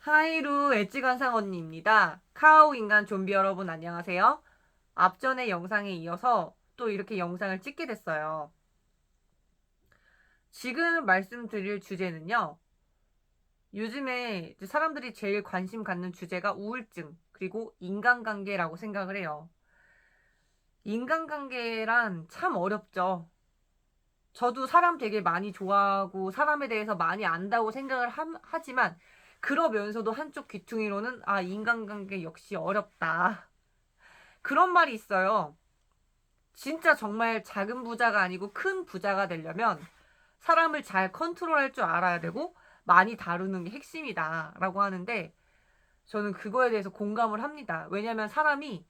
하이루 엣지간상 언니입니다. 카우 인간 좀비 여러분 안녕하세요. 앞전의 영상에 이어서 또 이렇게 영상을 찍게 됐어요. 지금 말씀드릴 주제는요. 요즘에 사람들이 제일 관심 갖는 주제가 우울증 그리고 인간관계라고 생각을 해요. 인간관계란 참 어렵죠. 저도 사람 되게 많이 좋아하고 사람에 대해서 많이 안다고 생각을 하지만 그러면서도 한쪽 귀퉁이로는 인간관계 역시 어렵다. 그런 말이 있어요. 진짜 정말 작은 부자가 아니고 큰 부자가 되려면 사람을 잘 컨트롤할 줄 알아야 되고 많이 다루는 게 핵심이다 라고 하는데 저는 그거에 대해서 공감을 합니다. 왜냐면 사람이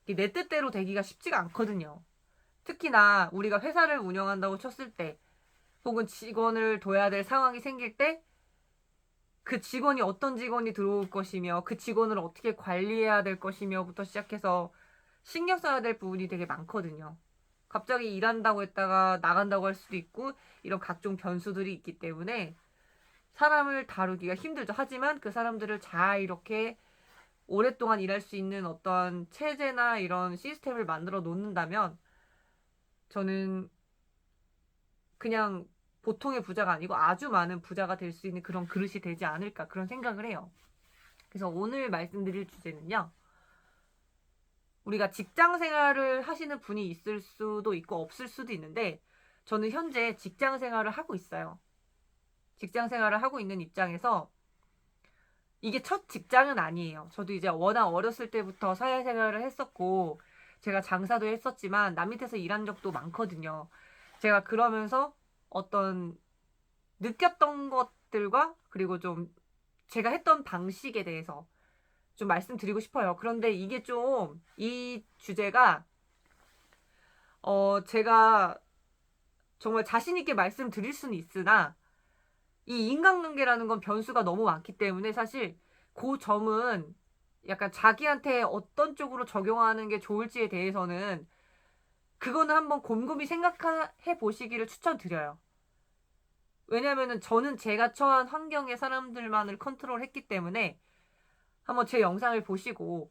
내 뜻대로 되기가 쉽지가 않거든요. 특히나 우리가 회사를 운영한다고 쳤을 때 혹은 직원을 둬야 될 상황이 생길 때 그 직원이 어떤 직원이 들어올 것이며 그 직원을 어떻게 관리해야 될 것이며부터 시작해서 신경 써야 될 부분이 되게 많거든요. 갑자기 일한다고 했다가 나간다고 할 수도 있고 이런 각종 변수들이 있기 때문에 사람을 다루기가 힘들죠. 하지만 그 사람들을 잘 이렇게 오랫동안 일할 수 있는 어떤 체제나 이런 시스템을 만들어 놓는다면 저는 그냥 보통의 부자가 아니고 아주 많은 부자가 될 수 있는 그런 그릇이 되지 않을까 그런 생각을 해요. 그래서 오늘 말씀드릴 주제는요. 우리가 직장 생활을 하시는 분이 있을 수도 있고 없을 수도 있는데 저는 현재 직장 생활을 하고 있어요. 직장 생활을 하고 있는 입장에서 이게 첫 직장은 아니에요. 저도 이제 워낙 어렸을 때부터 사회생활을 했었고 제가 장사도 했었지만 남 밑에서 일한 적도 많거든요. 제가 그러면서 어떤 느꼈던 것들과 그리고 좀 제가 했던 방식에 대해서 좀 말씀드리고 싶어요. 그런데 이게 좀 이 주제가 제가 정말 자신 있게 말씀드릴 수는 있으나 이 인간관계라는 건 변수가 너무 많기 때문에 사실 그 점은 약간 자기한테 어떤 쪽으로 적용하는 게 좋을지에 대해서는 그거는 한번 곰곰이 생각해 보시기를 추천드려요. 왜냐면은 저는 제가 처한 환경의 사람들만을 컨트롤했기 때문에 한번 제 영상을 보시고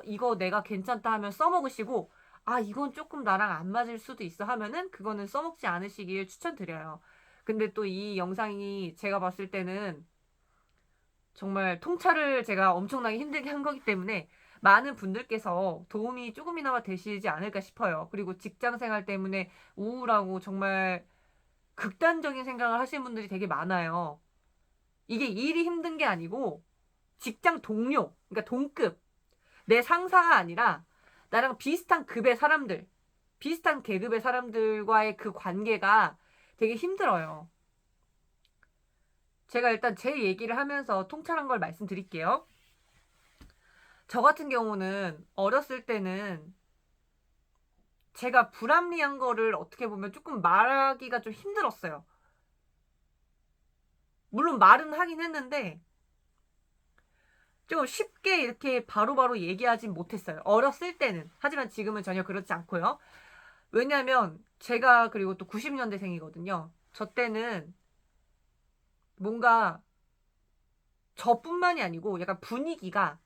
이거 내가 괜찮다 하면 써먹으시고 이건 조금 나랑 안 맞을 수도 있어 하면은 그거는 써먹지 않으시길 추천드려요. 근데 또 이 영상이 제가 봤을 때는 정말 통찰을 제가 엄청나게 힘들게 한 거기 때문에 많은 분들께서 도움이 조금이나마 되시지 않을까 싶어요. 그리고 직장 생활 때문에 우울하고 정말 극단적인 생각을 하시는 분들이 되게 많아요. 이게 일이 힘든 게 아니고 직장 동료, 그러니까 동급, 내 상사가 아니라 나랑 비슷한 급의 사람들, 비슷한 계급의 사람들과의 그 관계가 되게 힘들어요. 제가 일단 제 얘기를 하면서 통찰한 걸 말씀드릴게요. 저 같은 경우는 어렸을 때는 제가 불합리한 거를 어떻게 보면 조금 말하기가 좀 힘들었어요. 물론 말은 하긴 했는데 좀 쉽게 이렇게 바로바로 얘기하진 못했어요. 어렸을 때는. 하지만 지금은 전혀 그렇지 않고요. 왜냐면 제가 그리고 또 90년대생이거든요. 저 때는 뭔가 저뿐만이 아니고 약간 분위기가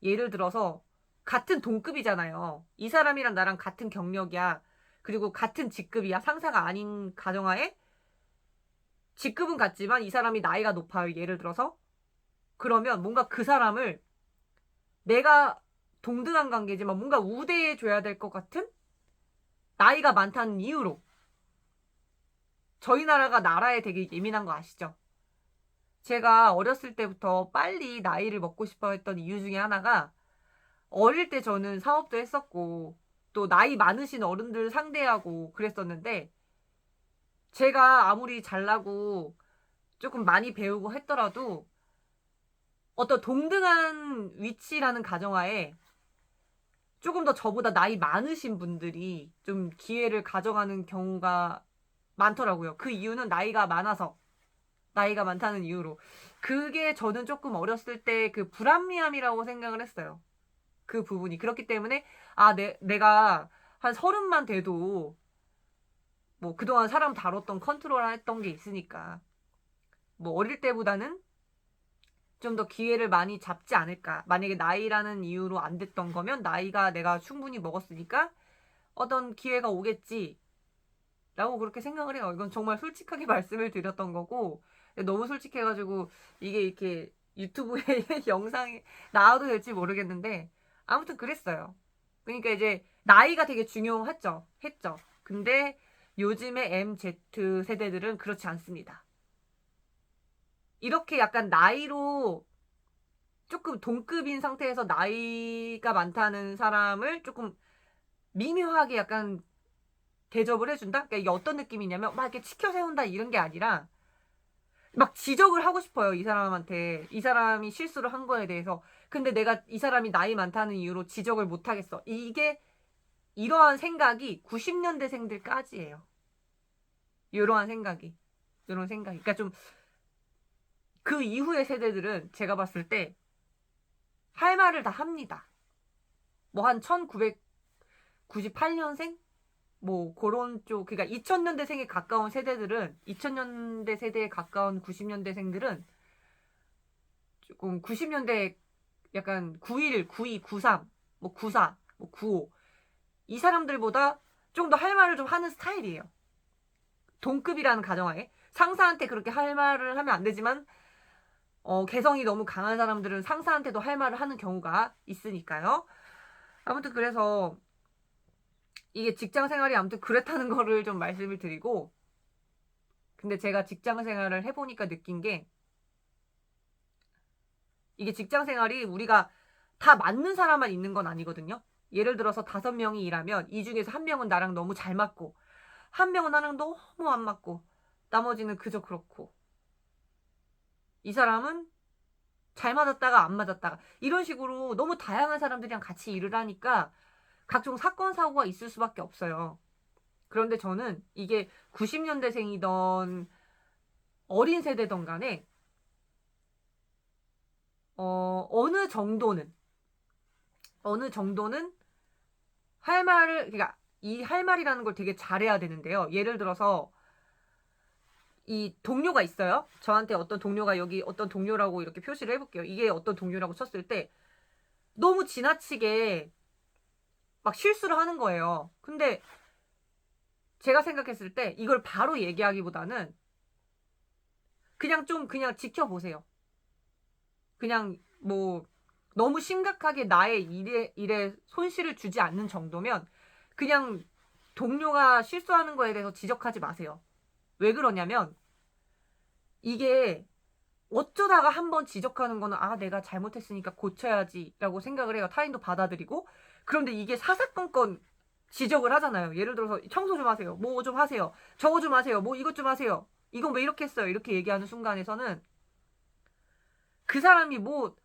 예를 들어서 같은 동급이잖아요. 이 사람이랑 나랑 같은 경력이야. 그리고 같은 직급이야. 상사가 아닌 가정하에 직급은 같지만 이 사람이 나이가 높아요. 예를 들어서. 그러면 뭔가 그 사람을 내가 동등한 관계지만 뭔가 우대해 줘야 될 것 같은 나이가 많다는 이유로 저희 나라가 나라에 되게 예민한 거 아시죠? 제가 어렸을 때부터 빨리 나이를 먹고 싶어 했던 이유 중에 하나가 어릴 때 저는 사업도 했었고 또 나이 많으신 어른들 상대하고 그랬었는데 제가 아무리 잘나고 조금 많이 배우고 했더라도 어떤 동등한 위치라는 가정하에 조금 더 저보다 나이 많으신 분들이 좀 기회를 가져가는 경우가 많더라고요. 그 이유는 나이가 많아서. 나이가 많다는 이유로. 그게 저는 조금 어렸을 때 그 불합리함이라고 생각을 했어요. 그 부분이. 그렇기 때문에, 내가 한 서른만 돼도 뭐 그동안 사람 다뤘던 컨트롤 했던 게 있으니까. 뭐 어릴 때보다는 좀 더 기회를 많이 잡지 않을까. 만약에 나이라는 이유로 안 됐던 거면 나이가 내가 충분히 먹었으니까 어떤 기회가 오겠지. 라고 그렇게 생각을 해요. 이건 정말 솔직하게 말씀을 드렸던 거고, 너무 솔직해가지고 이게 이렇게 유튜브에 영상이 나와도 될지 모르겠는데, 아무튼 그랬어요. 그러니까 이제 나이가 되게 중요했죠. 했죠. 근데 요즘의 MZ 세대들은 그렇지 않습니다. 이렇게 약간 나이로 조금 동급인 상태에서 나이가 많다는 사람을 조금 미묘하게 약간 대접을 해준다? 그러니까 이게 어떤 느낌이냐면 막 이렇게 치켜 세운다 이런 게 아니라 막 지적을 하고 싶어요. 이 사람한테. 이 사람이 실수를 한 거에 대해서. 근데 내가 이 사람이 나이 많다는 이유로 지적을 못 하겠어. 이게 이러한 생각이 90년대생들까지예요. 이러한 생각이. 이런 생각이. 그러니까 좀 그 이후의 세대들은 제가 봤을 때 할 말을 다 합니다. 뭐 한 1998년생? 뭐 그런 쪽 그러니까 2000년대생에 가까운 세대들은 2000년대 세대에 가까운 90년대생들은 조금 90년대 약간 91, 92, 93, 뭐 94, 뭐 95 이 사람들보다 좀 더 할 말을 좀 하는 스타일이에요. 동급이라는 가정하에 상사한테 그렇게 할 말을 하면 안 되지만 개성이 너무 강한 사람들은 상사한테도 할 말을 하는 경우가 있으니까요. 아무튼 그래서 이게 직장 생활이 아무튼 그렇다는 거를 좀 말씀을 드리고 근데 제가 직장 생활을 해보니까 느낀 게 이게 직장 생활이 우리가 다 맞는 사람만 있는 건 아니거든요. 예를 들어서 5명이 일하면 이 중에서 1명은 나랑 너무 잘 맞고 1명은 나랑 너무 안 맞고 나머지는 그저 그렇고 이 사람은 잘 맞았다가 안 맞았다가 이런 식으로 너무 다양한 사람들이랑 같이 일을 하니까 각종 사건 사고가 있을 수밖에 없어요. 그런데 저는 이게 90년대생이던 어린 세대던 간에 어느 정도는 할 말을 그러니까 이 할 말이라는 걸 되게 잘해야 되는데요. 예를 들어서 이 동료가 있어요. 저한테 어떤 동료가 여기 어떤 동료라고 이렇게 표시를 해볼게요. 이게 어떤 동료라고 쳤을 때 너무 지나치게 막 실수를 하는 거예요. 근데 제가 생각했을 때 이걸 바로 얘기하기보다는 그냥 지켜보세요. 그냥 뭐 너무 심각하게 나의 일에 손실을 주지 않는 정도면 그냥 동료가 실수하는 거에 대해서 지적하지 마세요. 왜 그러냐면 이게 어쩌다가 한번 지적하는 거는 내가 잘못했으니까 고쳐야지라고 생각을 해요. 타인도 받아들이고. 그런데 이게 사사건건 지적을 하잖아요. 예를 들어서 청소 좀 하세요. 뭐 좀 하세요. 저거 좀 하세요. 뭐 이것 좀 하세요. 이건 왜 이렇게 했어요? 이렇게 얘기하는 순간에서는 그 사람이 뭐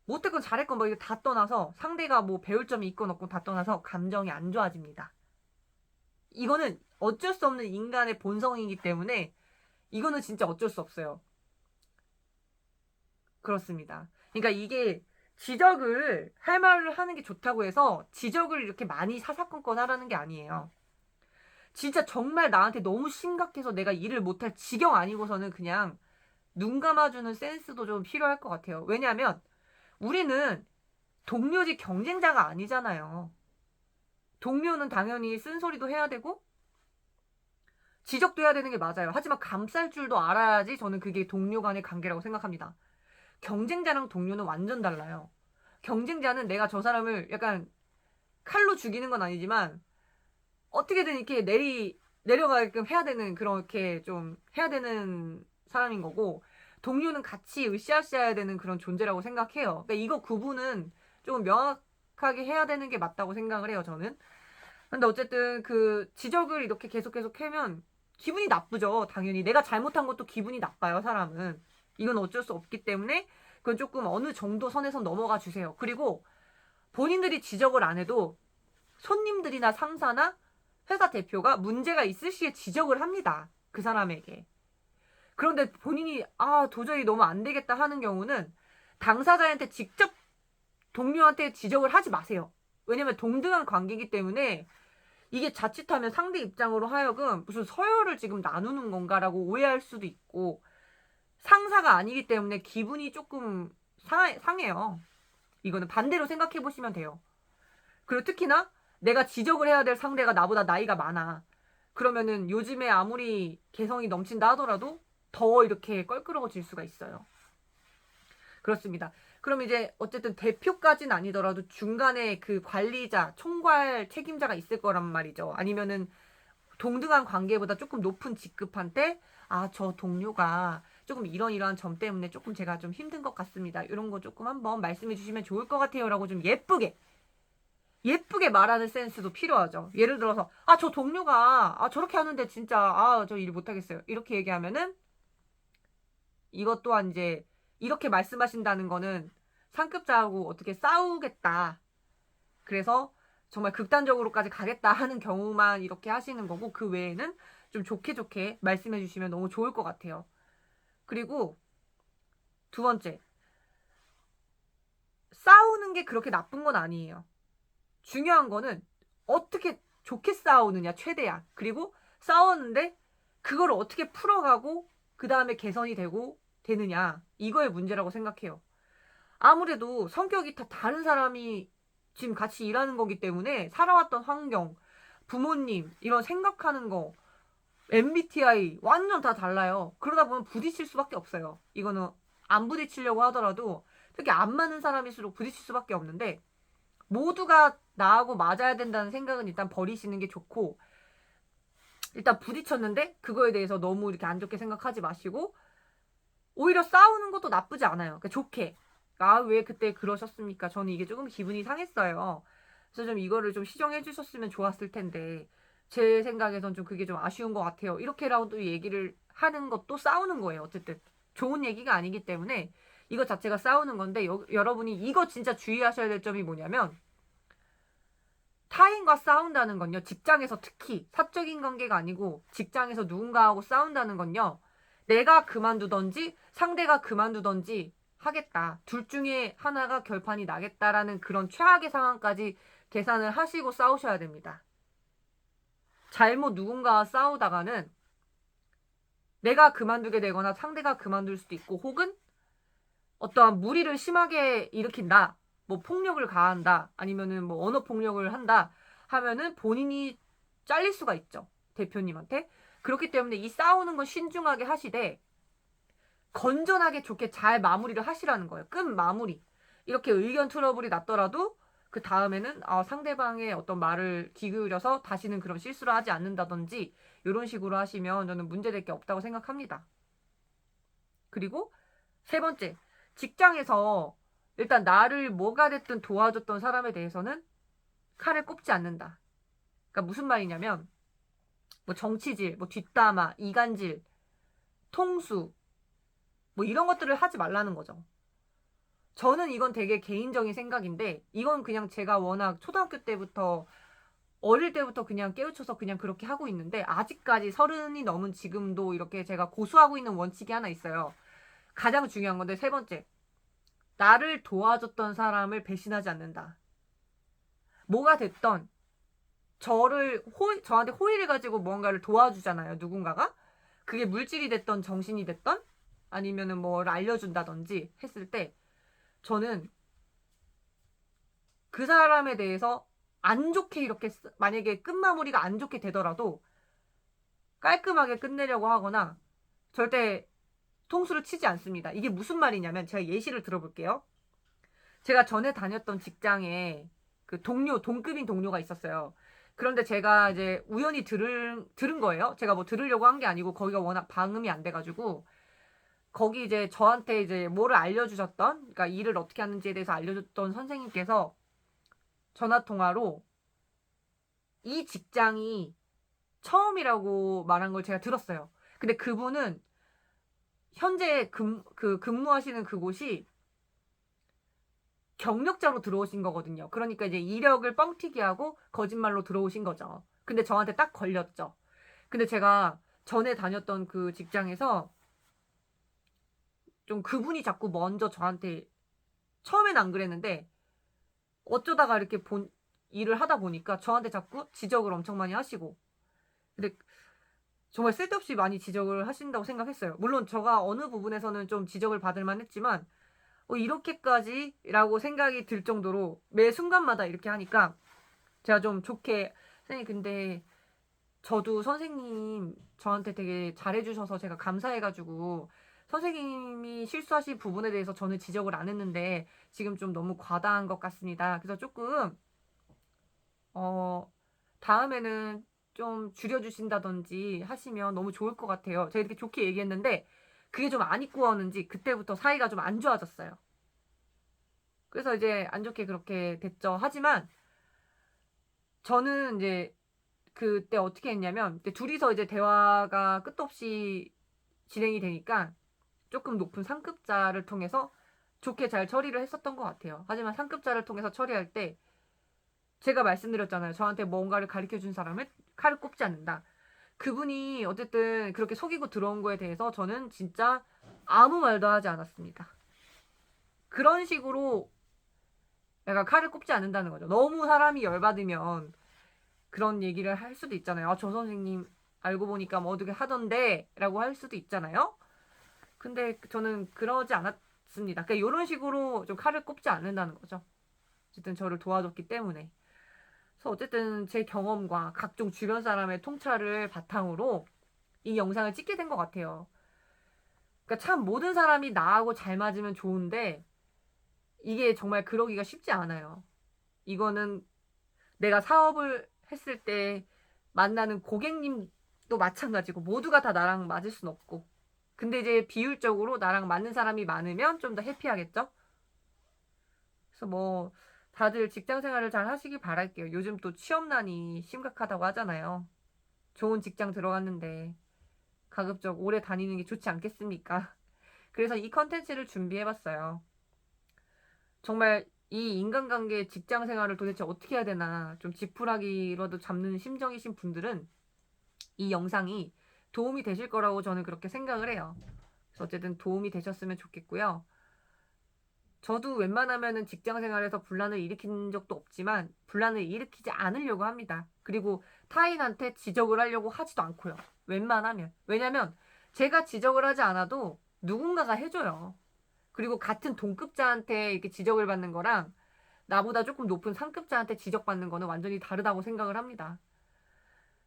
못했건 잘했건 뭐 이거 다 떠나서 상대가 뭐 배울 점이 있건 없건 다 떠나서 감정이 안 좋아집니다. 이거는 어쩔 수 없는 인간의 본성이기 때문에 이거는 진짜 어쩔 수 없어요. 그렇습니다. 그러니까 이게 지적을 할 말을 하는 게 좋다고 해서 지적을 이렇게 많이 사사건건 하라는 게 아니에요. 진짜 정말 나한테 너무 심각해서 내가 일을 못할 지경 아니고서는 그냥 눈 감아주는 센스도 좀 필요할 것 같아요. 왜냐하면 우리는 동료지 경쟁자가 아니잖아요. 동료는 당연히 쓴소리도 해야 되고 지적도 해야 되는 게 맞아요. 하지만 감쌀 줄도 알아야지 저는 그게 동료 간의 관계라고 생각합니다. 경쟁자랑 동료는 완전 달라요. 경쟁자는 내가 저 사람을 약간 칼로 죽이는 건 아니지만 어떻게든 이렇게 내려가게끔 해야 되는 그렇게 좀 해야 되는 사람인 거고 동료는 같이 으쌰으쌰해야 되는 그런 존재라고 생각해요. 그러니까 이거 구분은 좀 명확하게 해야 되는 게 맞다고 생각을 해요, 저는. 근데 어쨌든 그 지적을 이렇게 계속 하면 기분이 나쁘죠. 당연히 내가 잘못한 것도 기분이 나빠요, 사람은. 이건 어쩔 수 없기 때문에 그건 조금 어느 정도 선에서 넘어가 주세요. 그리고 본인들이 지적을 안 해도 손님들이나 상사나 회사 대표가 문제가 있을 시에 지적을 합니다. 그 사람에게. 그런데 본인이 도저히 너무 안 되겠다 하는 경우는 당사자한테 직접 동료한테 지적을 하지 마세요. 왜냐면 동등한 관계이기 때문에 이게 자칫하면 상대 입장으로 하여금 무슨 서열을 지금 나누는 건가라고 오해할 수도 있고 상사가 아니기 때문에 기분이 조금 상해요. 이거는 반대로 생각해 보시면 돼요. 그리고 특히나 내가 지적을 해야 될 상대가 나보다 나이가 많아. 그러면은 요즘에 아무리 개성이 넘친다 하더라도 더 이렇게 껄끄러워질 수가 있어요. 그렇습니다. 그럼 이제 어쨌든 대표까지는 아니더라도 중간에 그 관리자, 총괄 책임자가 있을 거란 말이죠. 아니면은 동등한 관계보다 조금 높은 직급한테 아, 저 동료가 조금 이러이러한 점 때문에 조금 제가 좀 힘든 것 같습니다. 이런 거 조금 한번 말씀해 주시면 좋을 것 같아요. 라고 좀 예쁘게 말하는 센스도 필요하죠. 예를 들어서 아, 저 동료가 저렇게 하는데 진짜 저 일 못하겠어요. 이렇게 얘기하면은 이것 또한 이제 이렇게 말씀하신다는 거는 상급자하고 어떻게 싸우겠다. 그래서 정말 극단적으로까지 가겠다 하는 경우만 이렇게 하시는 거고 그 외에는 좀 좋게 말씀해 주시면 너무 좋을 것 같아요. 그리고 두 번째, 싸우는 게 그렇게 나쁜 건 아니에요. 중요한 거는 어떻게 좋게 싸우느냐 최대한. 그리고 싸웠는데 그걸 어떻게 풀어가고 그 다음에 개선이 되느냐 이거의 문제라고 생각해요. 아무래도 성격이 다 다른 사람이 지금 같이 일하는 거기 때문에 살아왔던 환경, 부모님 이런 생각하는 거, MBTI 완전 다 달라요. 그러다 보면 부딪힐 수밖에 없어요. 이거는 안 부딪히려고 하더라도 특히 안 맞는 사람일수록 부딪힐 수밖에 없는데 모두가 나하고 맞아야 된다는 생각은 일단 버리시는 게 좋고 일단 부딪혔는데 그거에 대해서 너무 이렇게 안 좋게 생각하지 마시고 오히려 싸우는 것도 나쁘지 않아요. 그러니까 좋게. 왜 그때 그러셨습니까? 저는 이게 조금 기분이 상했어요. 그래서 좀 이거를 좀 시정해 주셨으면 좋았을 텐데 제 생각에선 좀 그게 좀 아쉬운 것 같아요. 이렇게라도 얘기를 하는 것도 싸우는 거예요. 어쨌든 좋은 얘기가 아니기 때문에 이거 자체가 싸우는 건데 여러분이 이거 진짜 주의하셔야 될 점이 뭐냐면 타인과 싸운다는 건요. 직장에서 특히 사적인 관계가 아니고 직장에서 누군가하고 싸운다는 건요. 내가 그만두던지 상대가 그만두던지 하겠다. 둘 중에 하나가 결판이 나겠다라는 그런 최악의 상황까지 계산을 하시고 싸우셔야 됩니다. 잘못 누군가와 싸우다가는 내가 그만두게 되거나 상대가 그만둘 수도 있고 혹은 어떠한 무리를 심하게 일으킨다. 뭐 폭력을 가한다. 아니면은 뭐 언어 폭력을 한다. 하면은 본인이 잘릴 수가 있죠. 대표님한테. 그렇기 때문에 이 싸우는 건 신중하게 하시되 건전하게 좋게 잘 마무리를 하시라는 거예요. 끝 마무리. 이렇게 의견 트러블이 났더라도 그 다음에는 상대방의 어떤 말을 귀 기울여서 다시는 그런 실수를 하지 않는다든지 이런 식으로 하시면 저는 문제될 게 없다고 생각합니다. 그리고 세 번째, 직장에서 일단 나를 뭐가 됐든 도와줬던 사람에 대해서는 칼을 꼽지 않는다. 그러니까 무슨 말이냐면 뭐 정치질, 뭐 뒷담화, 이간질, 통수 뭐 이런 것들을 하지 말라는 거죠. 저는 이건 되게 개인적인 생각인데 이건 그냥 제가 워낙 초등학교 때부터 어릴 때부터 그냥 깨우쳐서 그냥 그렇게 하고 있는데 아직까지 30이 넘은 지금도 이렇게 제가 고수하고 있는 원칙이 하나 있어요. 가장 중요한 건데 세 번째. 나를 도와줬던 사람을 배신하지 않는다. 뭐가 됐던 저한테 호의를 가지고 뭔가를 도와주잖아요. 누군가가. 그게 물질이 됐던 정신이 됐던 아니면은 뭐를 알려준다든지 했을 때 저는 그 사람에 대해서 안 좋게 이렇게 만약에 끝마무리가 안 좋게 되더라도 깔끔하게 끝내려고 하거나 절대 통수를 치지 않습니다. 이게 무슨 말이냐면 제가 예시를 들어볼게요. 제가 전에 다녔던 직장에 그 동급인 동료가 있었어요. 그런데 제가 이제 우연히 들은 거예요. 제가 뭐 들으려고 한 게 아니고 거기가 워낙 방음이 안 돼가지고 거기 이제 저한테 이제 뭐를 알려주셨던, 그러니까 일을 어떻게 하는지에 대해서 알려줬던 선생님께서 전화 통화로 이 직장이 처음이라고 말한 걸 제가 들었어요. 근데 그분은 현재 근무하시는 그곳이 경력자로 들어오신 거거든요. 그러니까 이제 이력을 뻥튀기 하고 거짓말로 들어오신 거죠. 근데 저한테 딱 걸렸죠. 근데 제가 전에 다녔던 그 직장에서 좀 그분이 자꾸 먼저 저한테 처음엔 안 그랬는데 어쩌다가 이렇게 일을 하다 보니까 저한테 자꾸 지적을 엄청 많이 하시고 근데 정말 쓸데없이 많이 지적을 하신다고 생각했어요. 물론 제가 어느 부분에서는 좀 지적을 받을 만했지만 이렇게까지? 라고 생각이 들 정도로 매 순간마다 이렇게 하니까 제가 좀 좋게 선생님 근데 저도 선생님 저한테 되게 잘해주셔서 제가 감사해가지고 선생님이 실수하신 부분에 대해서 저는 지적을 안 했는데 지금 좀 너무 과다한 것 같습니다. 그래서 조금 다음에는 좀 줄여주신다든지 하시면 너무 좋을 것 같아요. 제가 이렇게 좋게 얘기했는데 그게 좀 안 입고 왔는지 그때부터 사이가 좀 안 좋아졌어요. 그래서 이제 안 좋게 그렇게 됐죠. 하지만 저는 이제 그때 어떻게 했냐면 둘이서 이제 대화가 끝도 없이 진행이 되니까 조금 높은 상급자를 통해서 좋게 잘 처리를 했었던 것 같아요. 하지만 상급자를 통해서 처리할 때 제가 말씀드렸잖아요. 저한테 뭔가를 가르쳐 준 사람을 칼을 꼽지 않는다. 그분이 어쨌든 그렇게 속이고 들어온 거에 대해서 저는 진짜 아무 말도 하지 않았습니다. 그런 식으로 약간 칼을 꼽지 않는다는 거죠. 너무 사람이 열받으면 그런 얘기를 할 수도 있잖아요. 아, 저 선생님 알고 보니까 뭐 어떻게 하던데 라고 할 수도 있잖아요. 근데 저는 그러지 않았습니다. 그러니까 이런 식으로 좀 칼을 꼽지 않는다는 거죠. 어쨌든 저를 도와줬기 때문에. 그래서 어쨌든 제 경험과 각종 주변 사람의 통찰을 바탕으로 이 영상을 찍게 된 것 같아요. 그러니까 참 모든 사람이 나하고 잘 맞으면 좋은데 이게 정말 그러기가 쉽지 않아요. 이거는 내가 사업을 했을 때 만나는 고객님도 마찬가지고 모두가 다 나랑 맞을 순 없고 근데 이제 비율적으로 나랑 맞는 사람이 많으면 좀 더 해피하겠죠? 그래서 뭐 다들 직장 생활을 잘 하시길 바랄게요. 요즘 또 취업난이 심각하다고 하잖아요. 좋은 직장 들어갔는데 가급적 오래 다니는 게 좋지 않겠습니까? 그래서 이 컨텐츠를 준비해봤어요. 정말 이 인간관계 직장 생활을 도대체 어떻게 해야 되나 좀 지푸라기라도 잡는 심정이신 분들은 이 영상이 도움이 되실 거라고 저는 그렇게 생각을 해요. 그래서 어쨌든 도움이 되셨으면 좋겠고요. 저도 웬만하면은 직장 생활에서 분란을 일으킨 적도 없지만 분란을 일으키지 않으려고 합니다. 그리고 타인한테 지적을 하려고 하지도 않고요. 웬만하면. 왜냐면 제가 지적을 하지 않아도 누군가가 해줘요. 그리고 같은 동급자한테 이렇게 지적을 받는 거랑 나보다 조금 높은 상급자한테 지적받는 거는 완전히 다르다고 생각을 합니다.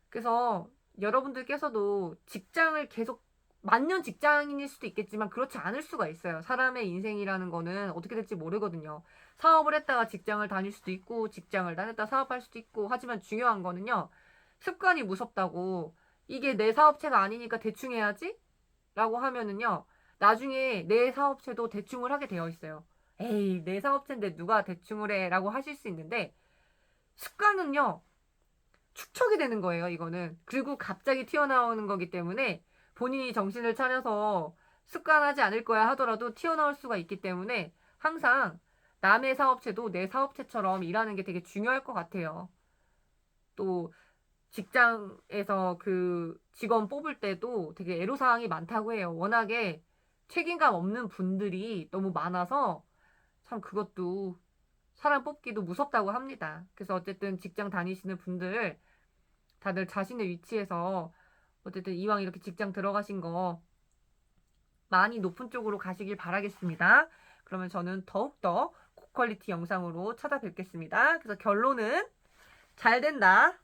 그래서 여러분들께서도 직장을 계속 만년 직장인일 수도 있겠지만 그렇지 않을 수가 있어요. 사람의 인생이라는 거는 어떻게 될지 모르거든요. 사업을 했다가 직장을 다닐 수도 있고 직장을 다녔다 사업할 수도 있고 하지만 중요한 거는요. 습관이 무섭다고 이게 내 사업체가 아니니까 대충 해야지? 라고 하면은요. 나중에 내 사업체도 대충을 하게 되어 있어요. 에이, 내 사업체인데 누가 대충을 해? 라고 하실 수 있는데 습관은요. 축척이 되는 거예요, 이거는. 그리고 갑자기 튀어나오는 거기 때문에 본인이 정신을 차려서 습관하지 않을 거야 하더라도 튀어나올 수가 있기 때문에 항상 남의 사업체도 내 사업체처럼 일하는 게 되게 중요할 것 같아요. 또 직장에서 그 직원 뽑을 때도 되게 애로사항이 많다고 해요. 워낙에 책임감 없는 분들이 너무 많아서 참 그것도 사람 뽑기도 무섭다고 합니다. 그래서 어쨌든 직장 다니시는 분들 다들 자신의 위치에서 어쨌든 이왕 이렇게 직장 들어가신 거 많이 높은 쪽으로 가시길 바라겠습니다. 그러면 저는 더욱더 고퀄리티 영상으로 찾아뵙겠습니다. 그래서 결론은 잘 된다.